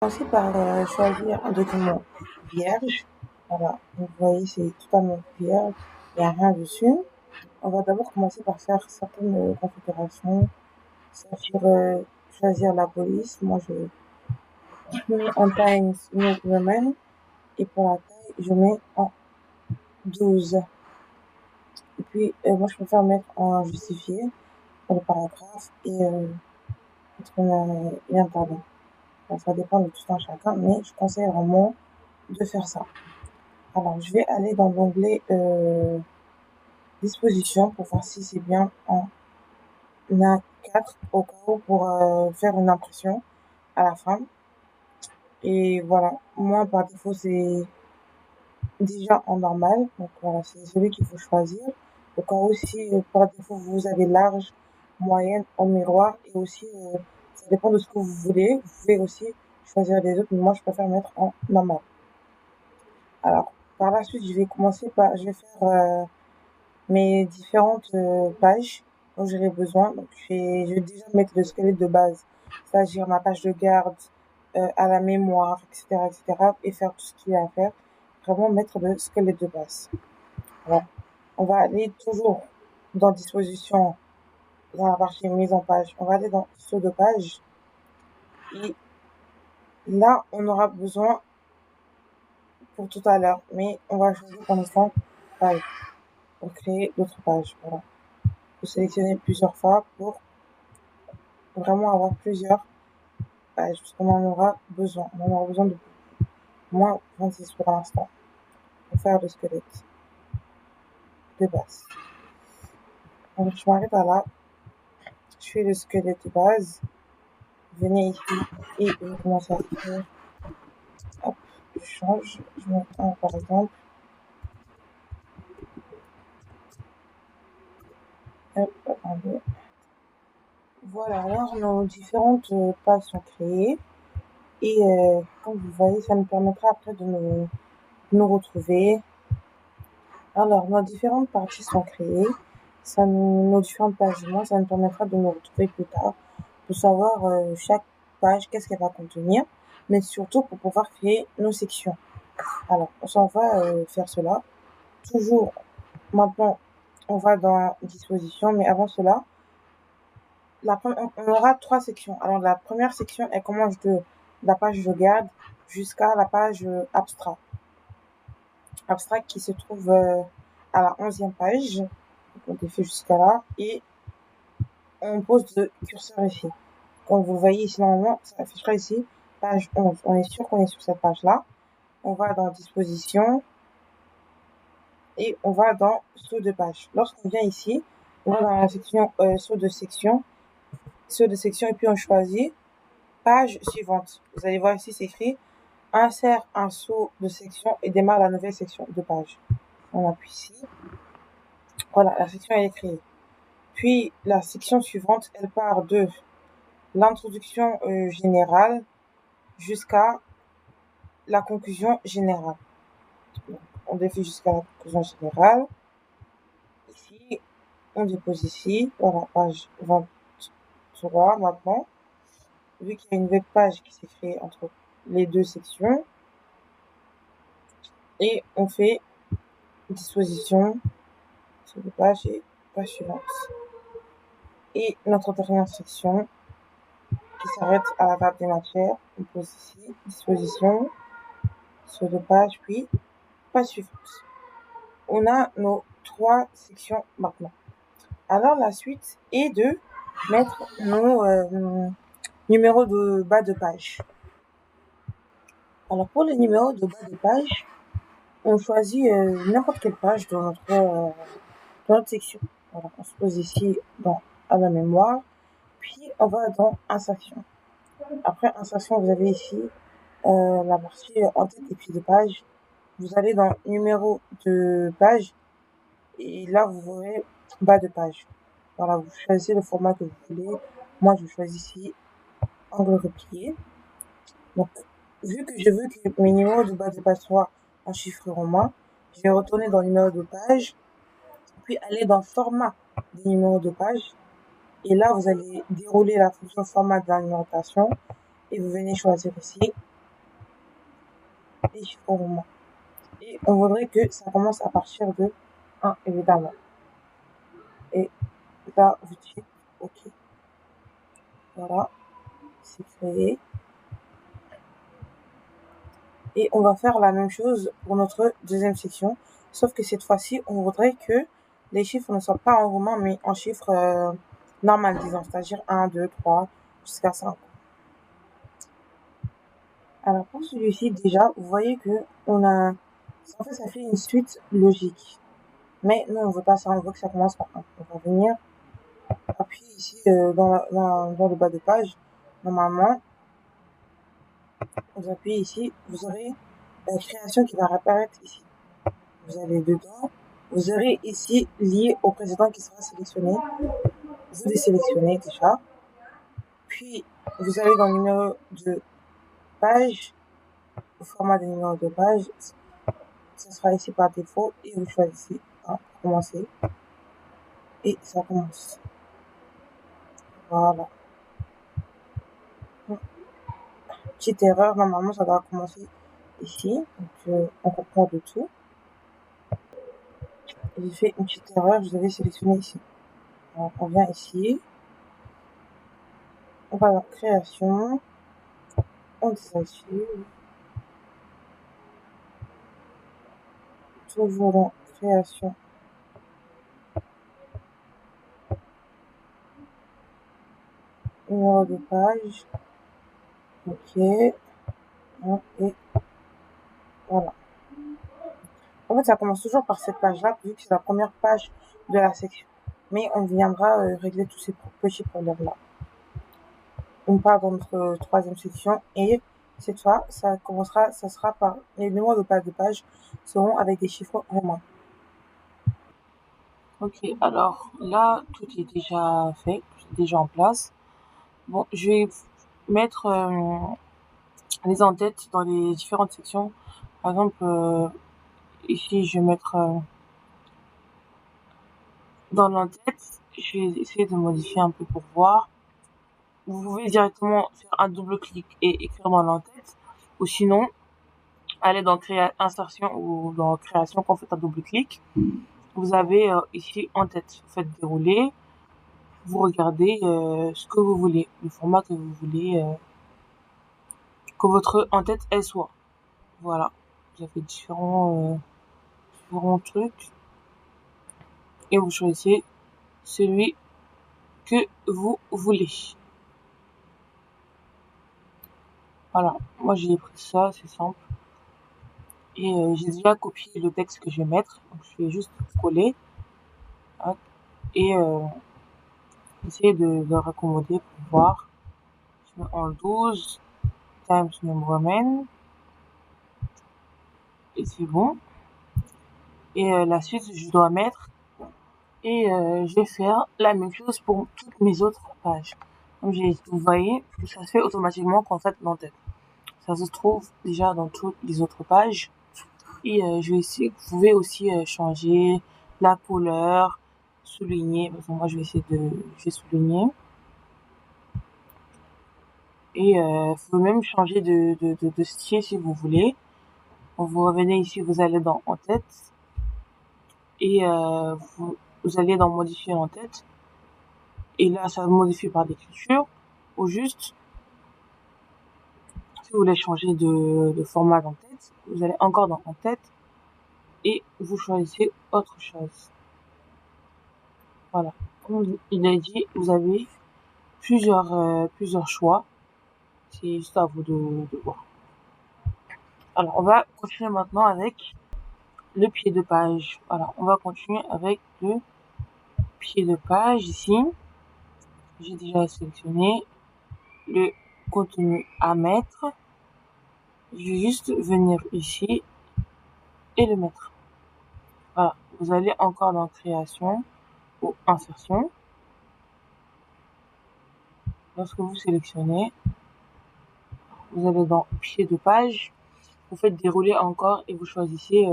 Commencer par choisir un document vierge. Voilà, donc vous voyez, c'est totalement vierge, il n'y a rien dessus. On va d'abord commencer par faire certaines configurations, c'est-à-dire choisir la police. Moi, je mets en Times New Roman et pour la taille, je mets en 12. Et puis, moi, je préfère mettre en justifié pour le paragraphe et mettre une intervalle. Enfin, ça dépend de tout un chacun, mais je conseille vraiment de faire ça. Alors, je vais aller dans l'onglet disposition pour voir si c'est bien en A4 au cas où pour faire une impression à la fin. Et voilà, moi par défaut c'est déjà en normal, donc voilà, c'est celui qu'il faut choisir. Au cas où si par défaut vous avez large, moyenne, en miroir et aussi ça dépend de ce que vous voulez. Vous pouvez aussi choisir les autres, mais moi je préfère mettre en normal. Alors, par la suite, je vais faire mes différentes pages dont j'aurai besoin. Donc, je vais déjà mettre le squelette de base, c'est-à-dire ma page de garde à la mémoire, etc., etc., et faire tout ce qu'il y a à faire. Vraiment mettre le squelette de base. Voilà. On va aller toujours dans disposition, dans la partie mise en page. On va aller dans saut de page. Et là, on aura besoin pour tout à l'heure, mais on va choisir pour l'instant page pour créer d'autres pages. Voilà. Vous sélectionnez plusieurs fois pour vraiment avoir plusieurs pages, parce qu'on en aura besoin. On en aura besoin de moins 26 pour l'instant, pour faire le squelette de base. Donc, je m'arrête à là. Je fais le squelette de base. Venez ici et je commence à écrire. Hop, je change. Je mets un par exemple. Hop, attendez. Voilà, alors nos différentes pages sont créées. Et comme vous voyez, ça nous permettra après de nous retrouver. Alors, nos différentes parties sont créées. Nos différentes pages du moins, ça nous permettra de nous retrouver plus tard, de savoir chaque page, qu'est-ce qu'elle va contenir, mais surtout pour pouvoir créer nos sections. Alors, on s'en va faire cela. Toujours, maintenant, on va dans disposition, mais avant cela, on aura trois sections. Alors, la première section, elle commence de la page de garde jusqu'à la page abstrait. Abstract qui se trouve à la 11e page. Donc, on défait jusqu'à là et on pose le curseur ici. Comme vous voyez ici, normalement, ça affichera ici page 11. On est sûr qu'on est sur cette page-là. On va dans disposition et on va dans saut de page. Lorsqu'on vient ici, on va dans la section saut de section, et puis on choisit page suivante. Vous allez voir ici, c'est écrit insère un saut de section et démarre la nouvelle section de page. On appuie ici. Voilà, la section est créée. Puis la section suivante, elle part de l'introduction générale jusqu'à la conclusion générale. Donc, on défait jusqu'à la conclusion générale. Ici, on dépose ici, voilà, page 23 maintenant. Vu qu'il y a une nouvelle page qui s'est créée entre les deux sections. Et on fait disposition sur les pages et page suivante. Et notre dernière section qui s'arrête à la table des matières, on pose ici, disposition, sur deux pages, puis page suivante. On a nos trois sections maintenant. Alors la suite est de mettre nos numéros de bas de page. Alors pour les numéros de bas de page, on choisit n'importe quelle page dans notre section. Voilà, on se pose ici à la mémoire, puis on va dans insertion. Après insertion, vous avez ici la partie en tête et puis de page. Vous allez dans numéro de page et là vous verrez bas de page. Voilà, vous choisissez le format que vous voulez. Moi, je choisis ici angle replié. Donc, vu que je veux que mes numéros de bas de page soient en chiffres romains, je vais retourner dans numéro de page, puis aller dans format des numéros de page. Et là, vous allez dérouler la fonction format de la numérotation et vous venez choisir ici les chiffres romains. Et on voudrait que ça commence à partir de 1, évidemment. Et là, vous dites OK. Voilà, c'est créé. Et on va faire la même chose pour notre deuxième section, sauf que cette fois-ci, on voudrait que les chiffres ne soient pas en romain, mais en chiffres normal, disons, c'est-à-dire 1, 2, 3, jusqu'à 5. Alors pour celui-ci, déjà, vous voyez que en fait, ça fait une suite logique. Mais nous, on veut pas ça, on veut que ça commence par 1. On va venir appuyer ici dans le bas de page. Normalement, vous appuyez ici, vous aurez la création qui va apparaître ici. Vous allez dedans, vous aurez ici lié au précédent qui sera sélectionné. Vous désélectionnez déjà. Puis, vous allez dans le numéro de page, au format des numéros de page. Ça sera ici par défaut et vous choisissez pour commencer. Et ça commence. Voilà. Petite erreur, normalement ça doit commencer ici. Donc on comprend de tout. J'ai fait une petite erreur, je devais sélectionner ici. Alors on vient ici. On va dans création. On désactive. Toujours dans création. Numéro de page. OK. Et voilà. En fait, ça commence toujours par cette page-là, vu que c'est la première page de la section. Mais on viendra régler tous ces petits problèmes-là. On part dans notre troisième section et cette fois, ça sera par les numéros de page seront avec des chiffres romains. Ok, alors là, tout est déjà fait, tout est déjà en place. Bon, je vais mettre les en-têtes dans les différentes sections. Par exemple, ici, je vais mettre dans l'en-tête, je vais essayer de modifier un peu pour voir. Vous pouvez directement faire un double clic et écrire dans l'en-tête, ou sinon, aller dans insertion ou dans création quand vous faites un double clic. Vous avez ici en tête, vous faites dérouler, vous regardez ce que vous voulez, le format que vous voulez que votre en tête elle soit. Voilà, vous avez différents trucs et vous choisissez celui que vous voulez. Voilà, moi j'ai pris ça, c'est simple. Et j'ai déjà copié le texte que je vais mettre, donc je vais juste coller et essayer de le raccommoder pour voir. Je mets en 12 Times New Roman et c'est bon. Et la suite je dois mettre et je vais faire la même chose pour toutes mes autres pages. Comme vous voyez, ça se fait automatiquement quand on fait l'entête. Ça se trouve déjà dans toutes les autres pages. Et vous pouvez aussi changer la couleur, souligner. Moi, je vais souligner. Et vous pouvez même changer de style si vous voulez. Vous revenez ici, vous allez dans en tête. Et vous allez dans modifier en tête. Et là, ça va modifier par l'écriture. Ou juste, si vous voulez changer de format en tête, vous allez encore dans en tête. Et vous choisissez autre chose. Voilà. Comme il a dit, vous avez plusieurs choix. C'est juste à vous de voir. Alors, on va continuer maintenant avec le pied de page. Voilà, on va continuer avec le pied de page ici. J'ai déjà sélectionné le contenu à mettre. Je vais juste venir ici et le mettre. Voilà, vous allez encore dans création ou insertion. Lorsque vous sélectionnez, vous allez dans pied de page, vous faites dérouler encore et vous choisissez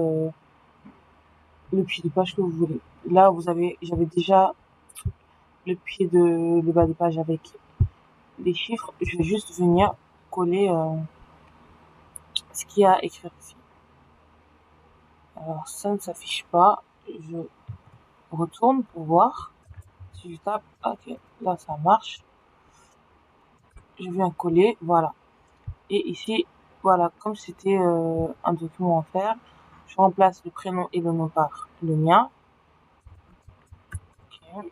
le pied de page que vous voulez. Là, j'avais déjà le bas de page avec les chiffres. Je vais juste venir coller ce qu'il y a à écrire ici. Alors ça ne s'affiche pas, je retourne pour voir. Si je tape, ok, là ça marche. Je viens coller, voilà. Et ici, voilà, comme c'était un document à faire, je remplace le prénom et le nom par le mien. Okay.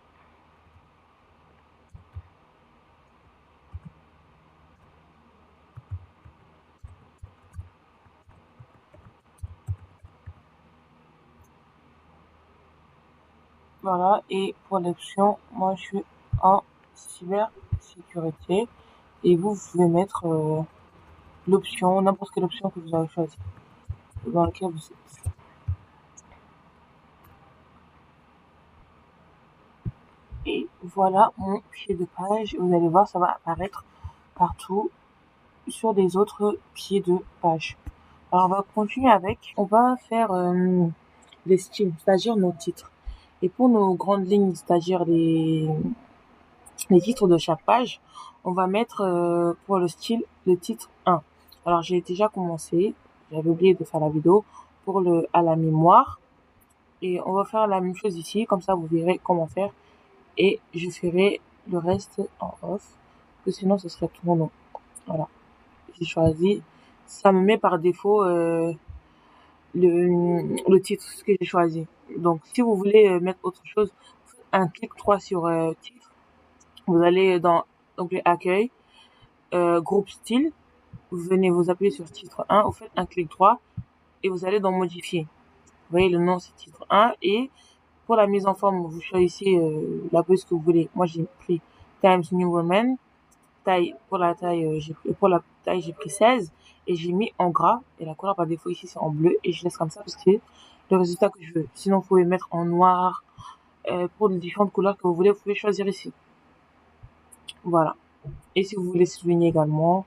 Voilà, et pour l'option, moi je suis en cybersécurité. Et vous pouvez mettre l'option, n'importe quelle option que vous avez choisie, dans laquelle vous êtes. Et voilà mon pied de page. Vous allez voir, ça va apparaître partout sur les autres pieds de page. Alors on va continuer avec, on va faire les styles, c'est-à-dire nos titres. Et pour nos grandes lignes, c'est-à-dire les titres de chaque page, on va mettre pour le style le titre 1. Alors j'ai déjà commencé, j'avais oublié de faire la vidéo pour le à la mémoire. Et on va faire la même chose ici, comme ça vous verrez comment faire. Et je ferai le reste en off, que sinon ce serait trop long. Voilà, j'ai choisi. Ça me met par défaut le titre, ce que j'ai choisi. Donc si vous voulez mettre autre chose, un clic droit sur titre. Vous allez dans l'onglet accueil, groupe style. Vous venez vous appuyer sur titre 1, vous faites un clic droit et vous allez dans modifier. Vous voyez le nom c'est titre 1 et pour la mise en forme, vous choisissez la police que vous voulez. Moi, j'ai pris Times New Roman. Taille, pour la taille, j'ai pris 16 et j'ai mis en gras. Et la couleur par défaut ici, c'est en bleu et je laisse comme ça parce que c'est le résultat que je veux. Sinon, vous pouvez mettre en noir. Pour les différentes couleurs que vous voulez, vous pouvez choisir ici. Voilà. Et si vous voulez souligner également,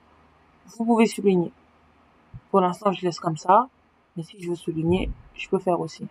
vous pouvez souligner. Pour l'instant, je laisse comme ça. Mais si je veux souligner, je peux faire aussi.